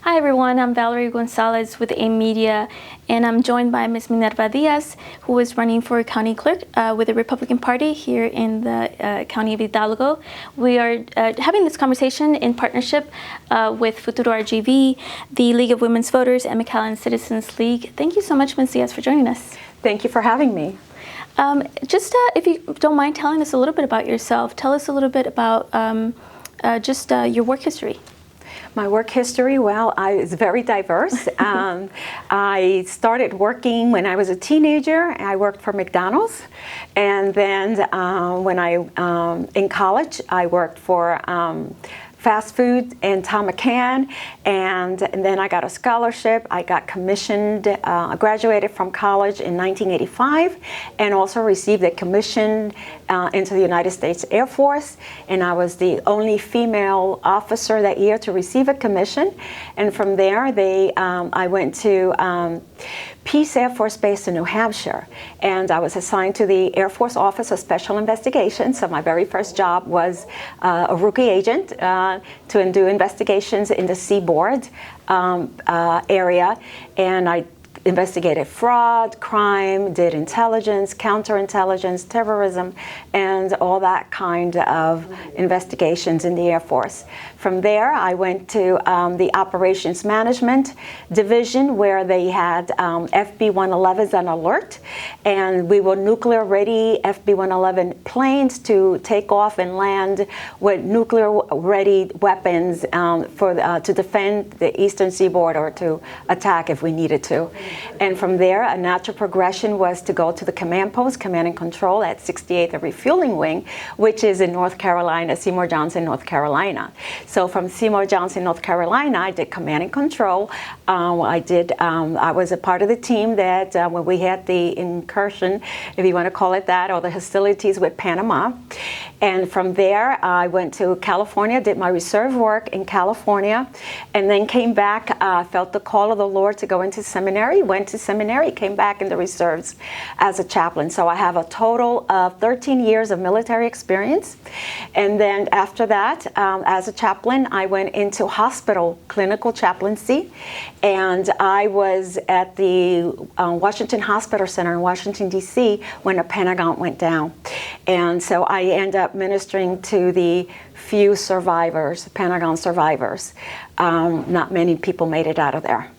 Hi everyone, I'm Valerie Gonzalez with AIM Media, and I'm joined by Ms. Minerva Diaz, who is running for county clerk with the Republican Party here in the county of Hidalgo. We are having this conversation in partnership with Futuro RGV, the League of Women's Voters, and McAllen Citizens League. Thank you so much, Ms. Diaz, for joining us. Thank you for having me. If you don't mind telling us a little bit about yourself, tell us a little bit about your work history. My work history, well, it's very diverse. I started working when I was a teenager. I worked for McDonald's. And then when in college, I worked for fast food in Tom McCann, and then I got a scholarship. I got commissioned, graduated from college in 1985, and also received a commission into the United States Air Force, and I was the only female officer that year to receive a commission. And from there, I went to Peace Air Force Base in New Hampshire, and I was assigned to the Air Force Office of Special Investigations. So my very first job was a rookie agent to do investigations in the seaboard area, and I investigated fraud, crime, did intelligence, counterintelligence, terrorism, and all that kind of investigations in the Air Force. From there, I went to the Operations Management Division, where they had FB-111s on alert, and we were nuclear-ready FB-111 planes to take off and land with nuclear-ready weapons to defend the eastern seaboard or to attack if we needed to. And from there, a natural progression was to go to the command post, command and control at 68th Refueling Wing, which is in North Carolina, Seymour Johnson, North Carolina. So from Seymour Johnson, North Carolina, I did command and control. I was a part of the team that when we had the incursion, if you want to call it that, or the hostilities with Panama. And from there, I went to California, did my reserve work in California, and then came back, felt the call of the Lord to go into seminary, went to seminary, came back in the reserves as a chaplain. So I have a total of 13 years of military experience. And then after that, as a chaplain, I went into hospital clinical chaplaincy, and I was at the Washington Hospital Center in Washington, D.C. when the Pentagon went down. And so I ended up ministering to the few survivors, Pentagon survivors. Not many people made it out of there.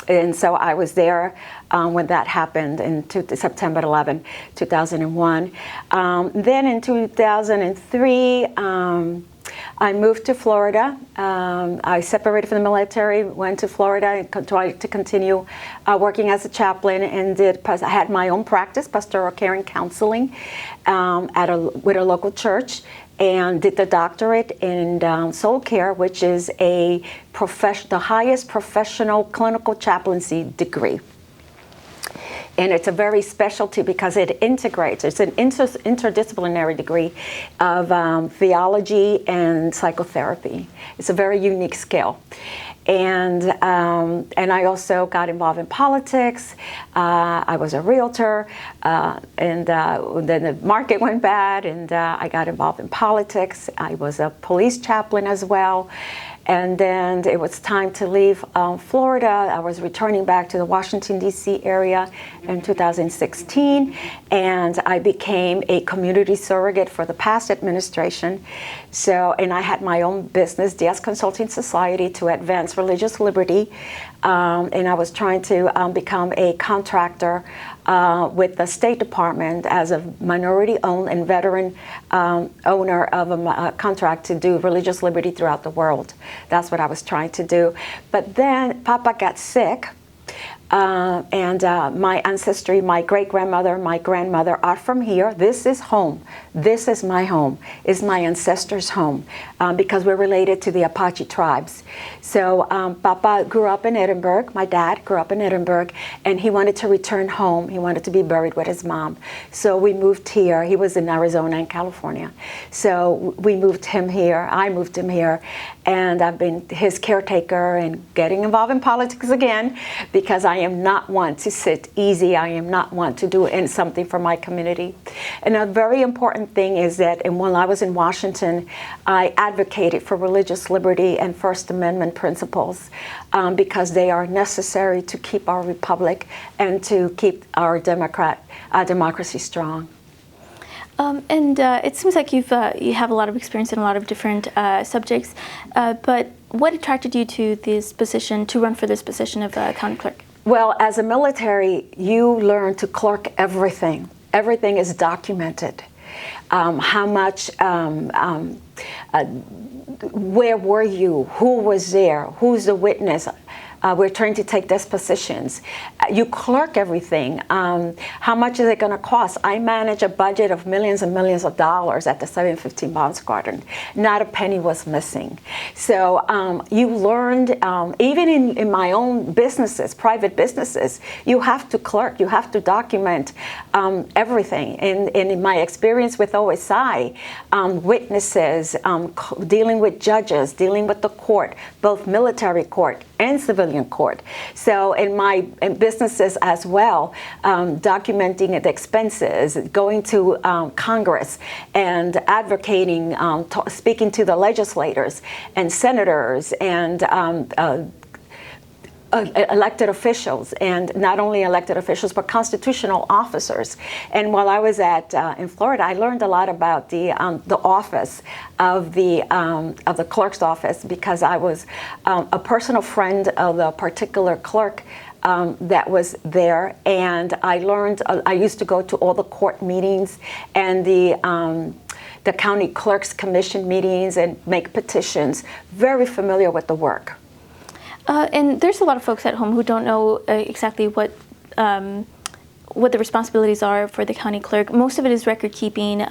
And so I was there when that happened in September 11, 2001. Then in 2003, I moved to Florida. I separated from the military, went to Florida, and tried to continue working as a chaplain, and I had my own practice, pastoral care and counseling, with a local church, and did the doctorate in soul care, which is the highest professional clinical chaplaincy degree. And it's a very specialty because it integrates. It's an interdisciplinary degree of theology and psychotherapy. It's a very unique skill. And I also got involved in politics. I was a realtor, and then the market went bad, and I got involved in politics. I was a police chaplain as well. And then it was time to leave Florida. I was returning back to the Washington, D.C. area in 2016, and I became a community surrogate for the past administration. And I had my own business, Diaz Consulting Society, to advance religious liberty. And I was trying to become a contractor with the State Department as a minority-owned and veteran owner of a contract to do religious liberty throughout the world. That's what I was trying to do. But then Papa got sick. And my ancestry, my great-grandmother, my grandmother are from here. This is home. This is my home. Is my ancestors' home because we're related to the Apache tribes. So Papa grew up in Edinburgh. My dad grew up in Edinburgh, and he wanted to return home. He wanted to be buried with his mom. So we moved here. He was in Arizona and California. So we moved him here. I moved him here, and I've been his caretaker and getting involved in politics again because I I am not one to sit easy. I am not one to do something for my community. And a very important thing is that when I was in Washington, I advocated for religious liberty and First Amendment principles because they are necessary to keep our republic and to keep our democracy strong. It seems like you have a lot of experience in a lot of different subjects, but what attracted you to this position, to run for this position of county clerk? Well, as a military, you learn to clerk everything. Everything is documented. How much, where were you? Who was there? Who's the witness? We're trying to take dispositions. You clerk everything. How much is it going to cost? I manage a budget of millions and millions of dollars at the 715 Bomb Squadron. Not a penny was missing. So you learned, even in my own businesses, private businesses, you have to clerk, you have to document everything. And in my experience with OSI, witnesses, dealing with judges, dealing with the court, both military court and civilian court. So in businesses as well, documenting the expenses, going to Congress and advocating, speaking to the legislators and senators and elected officials, and not only elected officials, but constitutional officers. And while I was in Florida, I learned a lot about the office of the clerk's office, because I was a personal friend of the particular clerk that was there, and I learned. I used to go to all the court meetings and the county clerk's commission meetings and make petitions. Very familiar with the work. And there's a lot of folks at home who don't know exactly what the responsibilities are for the county clerk. Most of it is record keeping,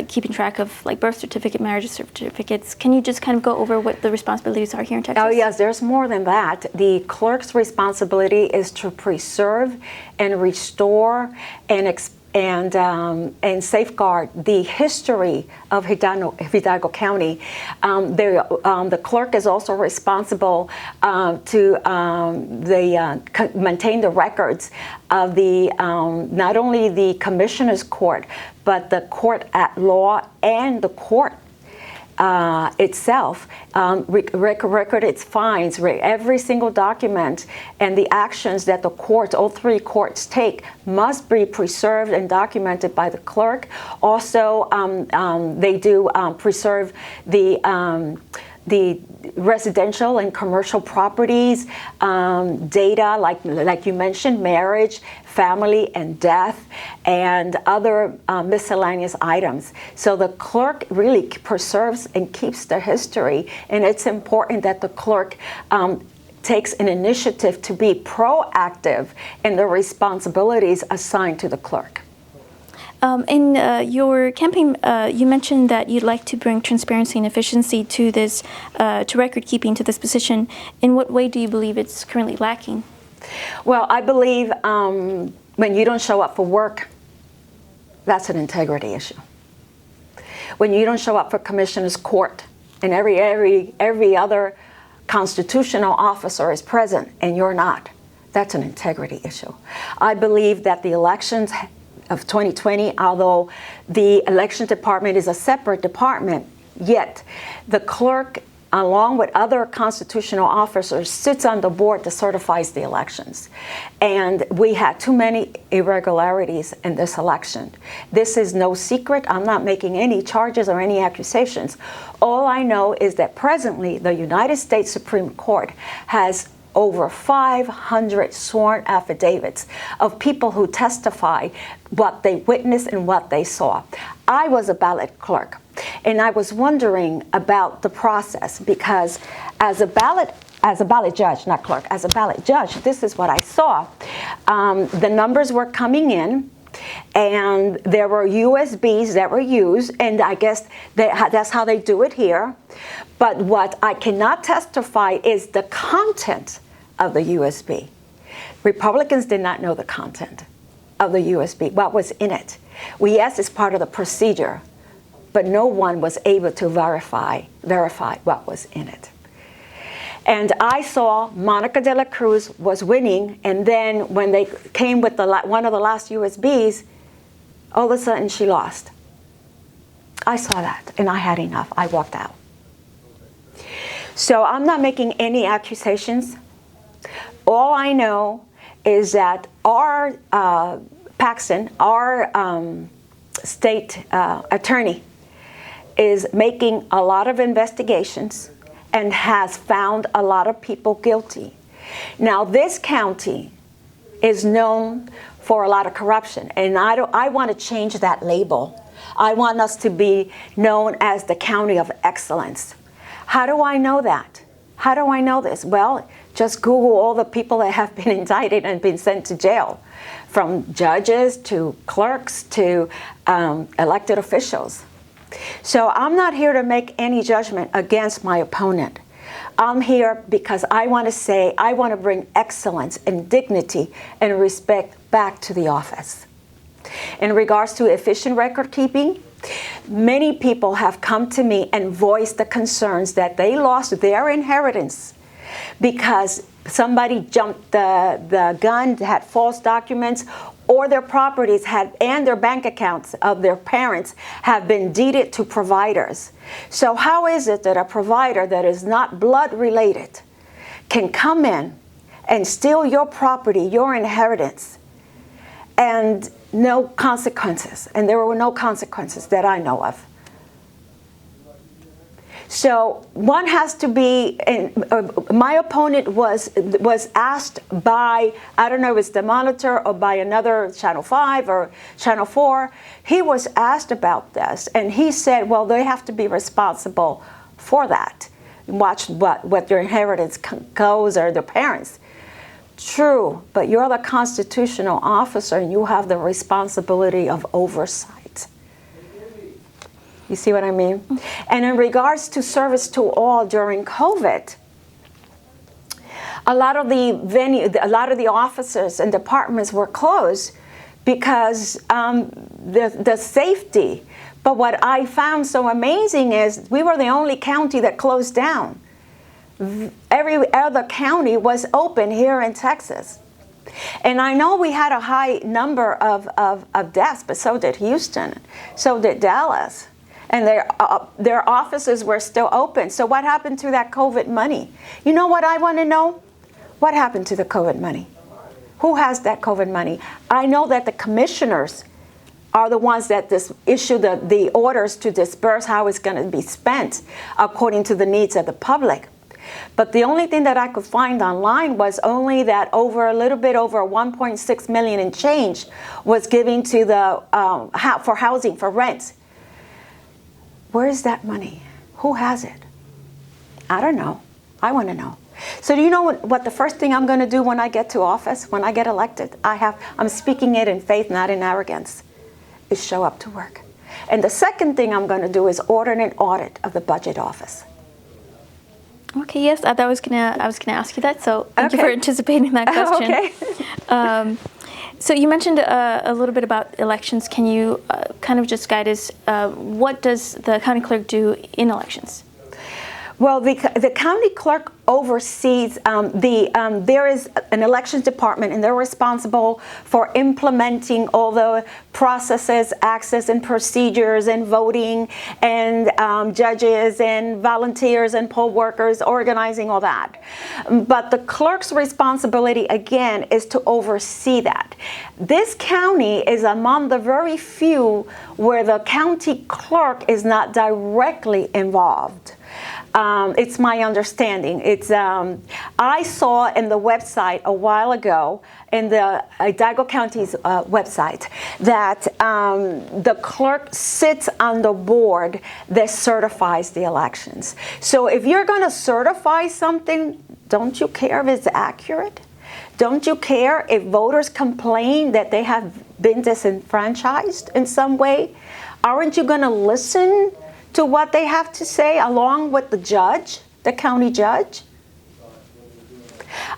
keeping track of like birth certificate, marriage certificates. Can you just kind of go over what the responsibilities are here in Texas? Oh yes, there's more than that. The clerk's responsibility is to preserve and restore and safeguard the history of Hidalgo County. The clerk is also responsible to maintain the records of not only the commissioner's court, but the court at law and the court itself, record its fines, every single document and the actions that the courts, all three courts take, must be preserved and documented by the clerk. Also, they do preserve the residential and commercial properties, data like you mentioned, marriage, family and death, and other miscellaneous items. So the clerk really preserves and keeps the history, and it's important that the clerk takes an initiative to be proactive in the responsibilities assigned to the clerk. In your campaign, you mentioned that you'd like to bring transparency and efficiency to this, to record keeping, to this position. In what way do you believe it's currently lacking? Well, I believe when you don't show up for work, that's an integrity issue. When you don't show up for commissioner's court, and every other constitutional officer is present and you're not, that's an integrity issue. I believe that the elections of 2020, although the election department is a separate department, yet the clerk, along with other constitutional officers, sits on the board that certifies the elections. And we had too many irregularities in this election. This is no secret. I'm not making any charges or any accusations. All I know is that presently the United States Supreme Court has over 500 sworn affidavits of people who testify what they witnessed and what they saw. I was a ballot clerk, and I was wondering about the process, because as a ballot judge, not clerk, as a ballot judge, this is what I saw. The numbers were coming in, and there were USBs that were used, and I guess that's how they do it here. But what I cannot testify is the content of the USB. Republicans did not know the content of the USB, what was in it. Yes, it's part of the procedure, but no one was able to verify what was in it. And I saw Monica de la Cruz was winning, and then when they came with one of the last USBs, all of a sudden she lost. I saw that, and I had enough. I walked out. So I'm not making any accusations. All I know is that our Paxton, our state attorney, is making a lot of investigations and has found a lot of people guilty. Now, this county is known for a lot of corruption, and I want to change that label. I want us to be known as the county of excellence. How do I know that? How do I know this? Well, just Google all the people that have been indicted and been sent to jail, from judges to clerks to elected officials. So I'm not here to make any judgment against my opponent. I'm here because I want to say, I want to bring excellence and dignity and respect back to the office. In regards to efficient record keeping, many people have come to me and voiced the concerns that they lost their inheritance because somebody jumped the gun, had false documents, or their properties and their bank accounts of their parents have been deeded to providers. So how is it that a provider that is not blood related can come in and steal your property, your inheritance, and no consequences? And there were no consequences that I know of. So one has to be, my opponent was asked by, I don't know if it's the Monitor or by another Channel 5 or Channel 4, he was asked about this, and he said, well, they have to be responsible for that. Watch what their inheritance goes, or their parents. True, but you're the constitutional officer and you have the responsibility of oversight. You see what I mean? And in regards to service to all during COVID, a lot of the offices and departments were closed because the safety. But what I found so amazing is we were the only county that closed down. Every other county was open here in Texas. And I know we had a high number of deaths, but so did Houston, so did Dallas. And their offices were still open. So what happened to that COVID money? You know what I want to know? What happened to the COVID money? Who has that COVID money? I know that the commissioners are the ones that issue the orders to disperse how it's going to be spent according to the needs of the public. But the only thing that I could find online was only that a little bit over 1.6 million in change was given to for housing, for rent. Where is that money? Who has it? I don't know. I want to know. So do you know what the first thing I'm going to do when I get to office, when I get elected? I'm speaking it in faith, not in arrogance, is show up to work. And the second thing I'm going to do is order an audit of the budget office. Okay, yes, I was gonna ask you that, so thank you for anticipating that question. Okay. So you mentioned a little bit about elections. Can you kind of just guide us? What does the county clerk do in elections? Well, the county clerk oversees there is an elections department, and they're responsible for implementing all the processes, access, and procedures, and voting, and judges, and volunteers, and poll workers, organizing all that. But the clerk's responsibility, again, is to oversee that. This county is among the very few where the county clerk is not directly involved. It's my understanding. I saw in the website a while ago, in the Hidalgo County's website, that the clerk sits on the board that certifies the elections. So if you're going to certify something, don't you care if it's accurate? Don't you care if voters complain that they have been disenfranchised in some way? Aren't you going to listen to what they have to say along with the judge, the county judge?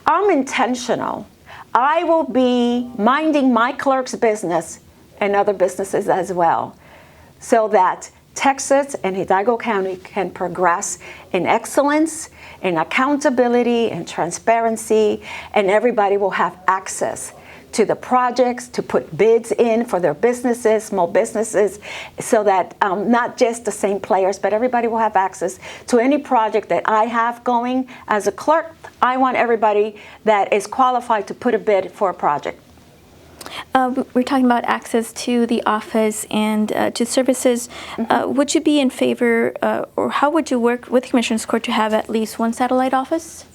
I'm intentional. I will be minding my clerk's business and other businesses as well, so that Texas and Hidalgo County can progress in excellence, in accountability, and transparency, and everybody will have access to the projects, to put bids in for their businesses, small businesses, so that not just the same players, but everybody will have access to any project that I have going as a clerk. I want everybody that is qualified to put a bid for a project. We're talking about access to the office and to services. Would you be in favor, or how would you work with Commissioners Court to have at least one satellite office?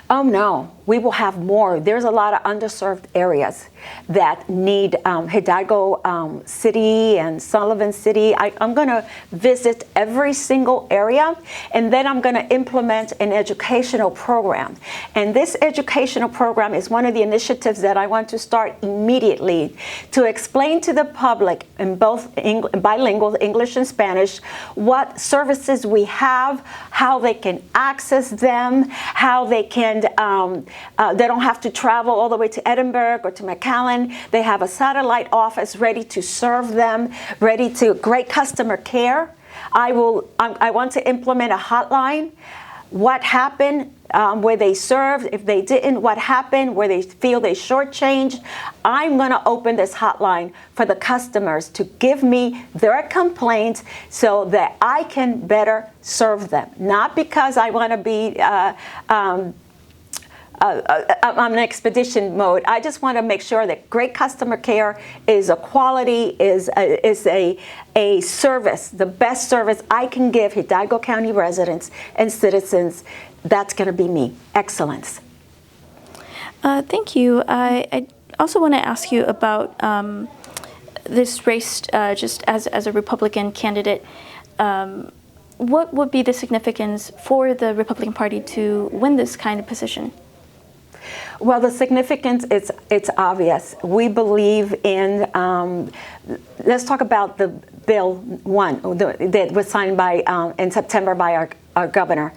Oh no, we will have more. There's a lot of underserved areas that need Hidalgo City and Sullivan City. I'm going to visit every single area, and then I'm going to implement an educational program. And this educational program is one of the initiatives that I want to start immediately to explain to the public in both bilingual, English and Spanish, what services we have, how they can access them, how they can, they don't have to travel all the way to Edinburgh or to McAllen. They have a satellite office ready to serve them, ready to great customer care. I want to implement a hotline. What happened, where they served, if they didn't, what happened, where they feel they shortchanged. I'm going to open this hotline for the customers to give me their complaints so that I can better serve them. Not because I want to be on an expedition mode. I just want to make sure that great customer care is a quality, is a service, the best service I can give Hidalgo County residents and citizens. That's going to be me. Excellence. Thank you. I also want to ask you about this race, just as a Republican candidate. What would be the significance for the Republican Party to win this kind of position? Well, the significance, it's obvious. We believe in, let's talk about the Bill 1 that was signed by in September by our governor.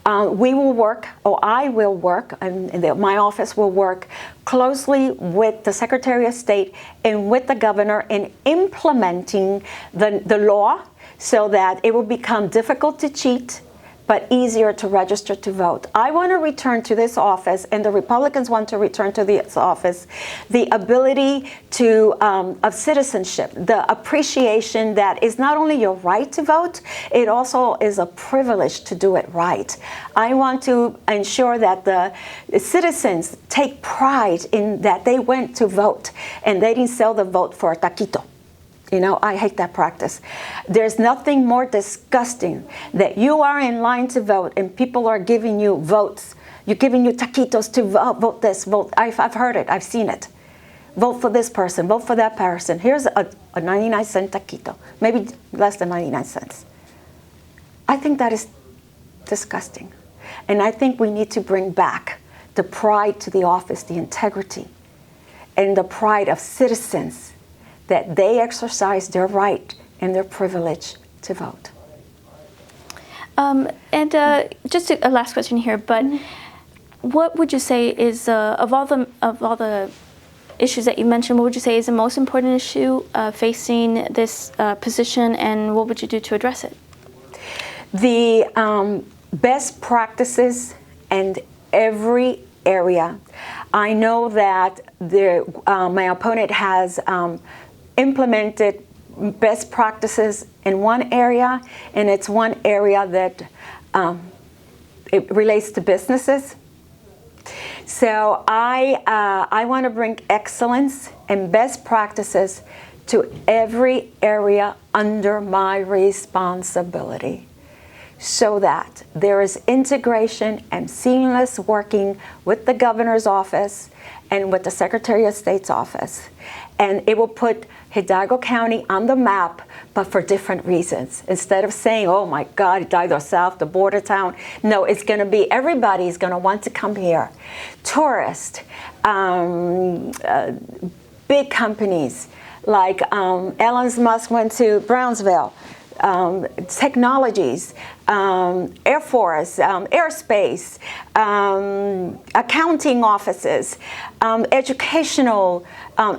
We will work, or I will work, and my office will work closely with the Secretary of State and with the governor in implementing the law so that it will become difficult to cheat, but easier to register to vote. I want to return to this office, and the Republicans want to return to this office, the ability to of citizenship, the appreciation that is not only your right to vote, it also is a privilege to do it right. I want to ensure that the citizens take pride in that they went to vote and they didn't sell the vote for a taquito. You know, I hate that practice. There's nothing more disgusting that you are in line to vote and people are giving you votes. You're giving you taquitos to vote this, vote. I've heard it. I've seen it. Vote for this person. Vote for that person. Here's a 99-cent taquito, maybe less than 99 cents. I think that is disgusting. And I think we need to bring back the pride to the office, the integrity, and the pride of citizens that they exercise their right and their privilege to vote. Just a last question here, but what would you say is of all the issues that you mentioned, what would you say is the most important issue facing this position, and what would you do to address it? The best practices in every area. I know that my opponent has implemented best practices in one area, and it's one area that it relates to businesses. So I want to bring excellence and best practices to every area under my responsibility, so that there is integration and seamless working with the governor's office and with the Secretary of State's office. And it will put Hidalgo County on the map, but for different reasons. Instead of saying, oh my God, Hidalgo South, the border town. No, it's going to be, everybody's going to want to come here. Tourists, big companies, like Elon Musk went to Brownsville. Technologies, Air Force, airspace, accounting offices, educational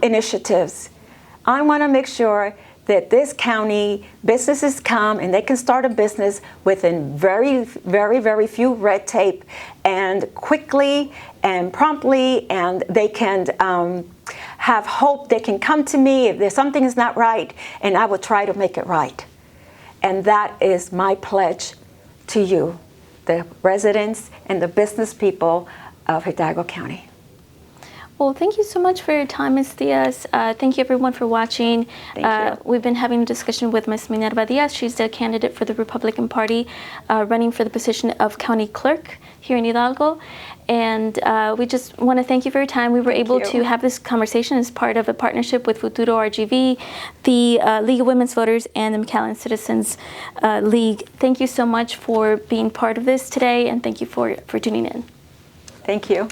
initiatives. I want to make sure that this county businesses come and they can start a business within very, very, very few red tape and quickly and promptly, and they can have hope. They can come to me if there's something is not right, and I will try to make it right. And that is my pledge to you, the residents and the business people of Hidalgo County. Well, thank you so much for your time, Ms. Diaz. Thank you, everyone, for watching. Thank you. We've been having a discussion with Ms. Minerva Diaz. She's the candidate for the Republican Party running for the position of County Clerk here in Hidalgo. And we just want to thank you for your time. We were able to have this conversation as part of a partnership with Futuro RGV, the League of Women's Voters, and the McAllen Citizens League. Thank you so much for being part of this today, and thank you for tuning in. Thank you.